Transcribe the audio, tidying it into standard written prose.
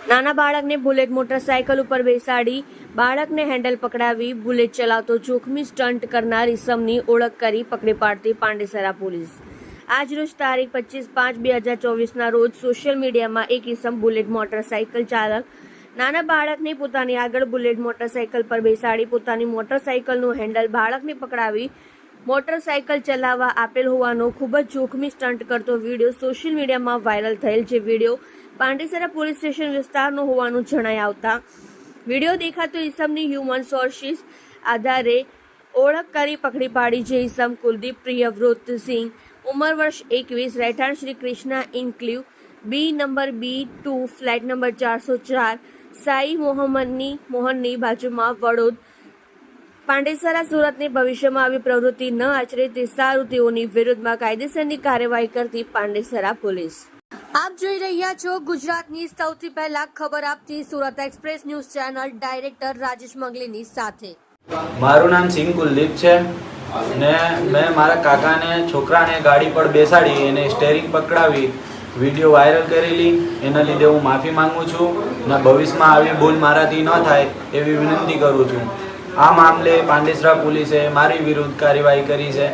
નાના બાળકને bullet motorcycle ઉપર બેસાડી બાળકને હેન્ડલ પકડાવી બુલેટ ચલાવતો જોખમી સ્ટન્ટ કરનાર ઇસમની ઓળખ કરી પકડી પાડતી પાંડેસરા પોલીસ। આજરોજ તારીખ 25/5/2024ના રોજ સોશિયલ મીડિયામાં એક ઇસમ બુલેટ મોટરસાયકલ ચાલક નાના બાળકને પોતાની આગળ બુલેટ મોટરસાયકલ પર બેસાડી પોતાની મોટરસાયકલનું હેન્ડલ બાળકને પકડાવી મોટરસાયકલ ચલાવવા આપેલ હોવાનો ખૂબ જ જોખમી સ્ટન્ટ કરતો વિડીયો સોશિયલ મીડિયામાં વાયરલ થયેલ। જે વિડીયો પાંડેસરા પોલીસ સ્ટેશન વિસ્તારનો હોવાનું જણાઈ આવતા વિડીયો દેખાતો ઇસમની હ્યુમન સોર્સિસ આધારે ઓળખ કરી પકડી પાડી। જે ઇસમ કુલદીપ પ્રિયવ્રતસિંહ, ઉંમર વર્ષ 21, રહેઠાણ શ્રી કૃષ્ણા ઇન્ક્લ્યુ, B number B2 flat number 404, Sai મોહનની બાજુમાં, વડોદ, પાંડેસરા, સુરતની ભવિષ્યમાં આવી પ્રવૃત્તિ ન આચરે તે સારું। તેઓની વિરુદ્ધમાં કાયદેસરની કાર્યવાહી કરતી પાંડેસરા પોલીસ। આપ જોઈ રહ્યા છો ગુજરાતની સૌથી પહેલા ખબર આપતી Surat express news channel director Rajesh મંગલીની સાથે। મારું નામ સિંહ કુલદીપ છે ને મેં મારા કાકાને છોકરાને ગાડી પર બેસાડી એને સ્ટેરિંગ પકડાવી વિડીયો વાયરલ કરેલી। એના લીધે હું માફી માંગુ છું ને ભવિષ્યમાં આવી ભૂલ મારાથી ન થાય એવી વિનંતી કરું છું। આ મામલે પાંડેસરા પોલીસે મારી વિરુદ્ધ કાર્યવાહી કરી છે।